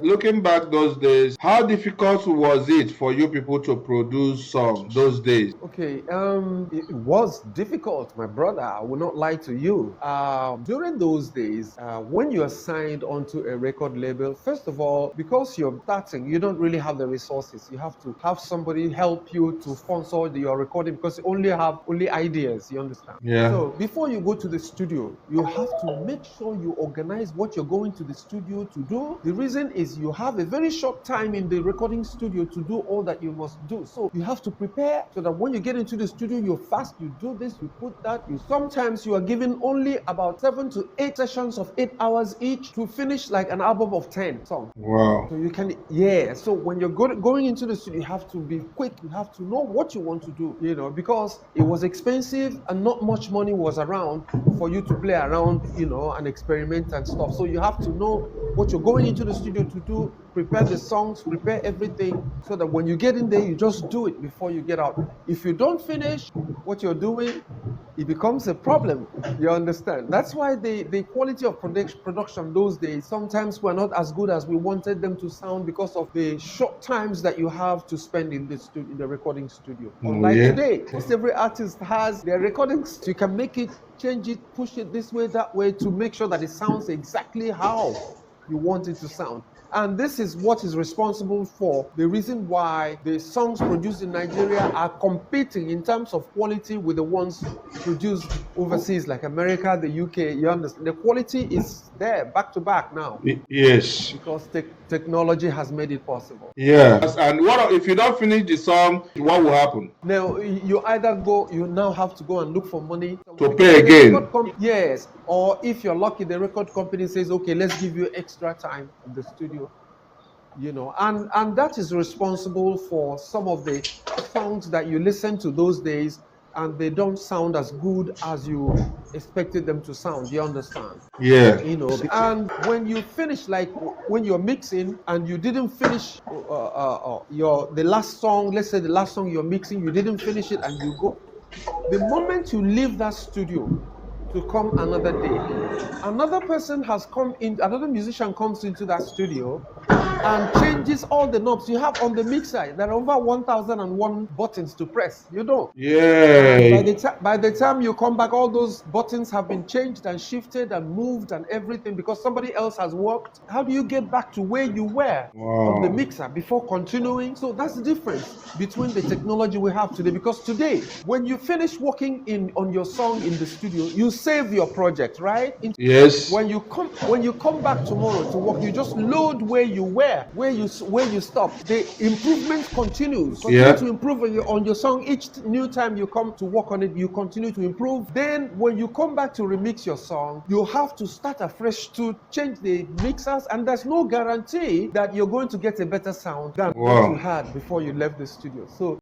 Looking back those days, how difficult was it for you people to produce songs those days? Okay, it was difficult, my brother. I will not lie to you. During those days, when you are signed onto a record label, first of all, because you're starting, you don't really have the resources. You have to have somebody help you to sponsor your recording because you only have only ideas. You understand? Yeah. So before you go to the studio, you have to make sure you organize what you're going to the studio to do. The reason is you have a very short time in the recording studio to do all that you must do. So you have to prepare so that when you get into the studio, you're fast, you do this, you put that. You sometimes you are given only about 7 to 8 sessions of 8 hours each to finish like an album of 10 songs. Wow. So you can, yeah. So when you're going into the studio, you have to be quick. You have to know what you want to do, because it was expensive and not much money was around for you to play around, and experiment and stuff. So you have to know what you're going into the studio to do, prepare the songs, prepare everything, so that when you get in there, you just do it before you get out. If you don't finish what you're doing, it becomes a problem. You understand? That's why the quality of production those days sometimes were not as good as we wanted them to sound because of the short times that you have to spend in the recording studio. Oh, Unlike yeah. today, most every artist has their recordings. You can make it, change it, push it this way, that way to make sure that it sounds exactly how you want it to sound. And this is what is responsible for the reason why the songs produced in Nigeria are competing in terms of quality with the ones produced overseas, like America, the UK. You understand? The quality is there back to back now Yes. because technology has made it possible. Yeah. And what if you don't finish the song? What will happen? Now you now have to go and look for money To because pay the again. yes, or if you're lucky, the record company says, okay, let's give you extra time in the studio, and that is responsible for some of the songs that you listen to those days and they don't sound as good as you expected them to sound. You understand? Yeah. And when you finish, like when you're mixing and you didn't finish the last song, let's say the last song you're mixing, you didn't finish it and you go, the moment you leave that studio to come another day, another person has come in, another musician comes into that studio and changes all the knobs you have on the mixer. There are over 1001 buttons to press. You don't. And Yeah. by the time you come back, all those buttons have been changed and shifted and moved and everything because somebody else has worked. How do you get back to where you were on the Wow. mixer before continuing? So that's the difference between the technology we have today. Because today, when you finish working on your song in the studio, you save your project, right? Yes. When you come back tomorrow to work, you just load where you were, where you stopped. The improvement continues. Continue to improve on your song each new time you come to work on it. You continue to improve. Then when you come back to remix your song, you have to start afresh to change the mixers, and there's no guarantee that you're going to get a better sound than what you Wow. had before you left the studio. So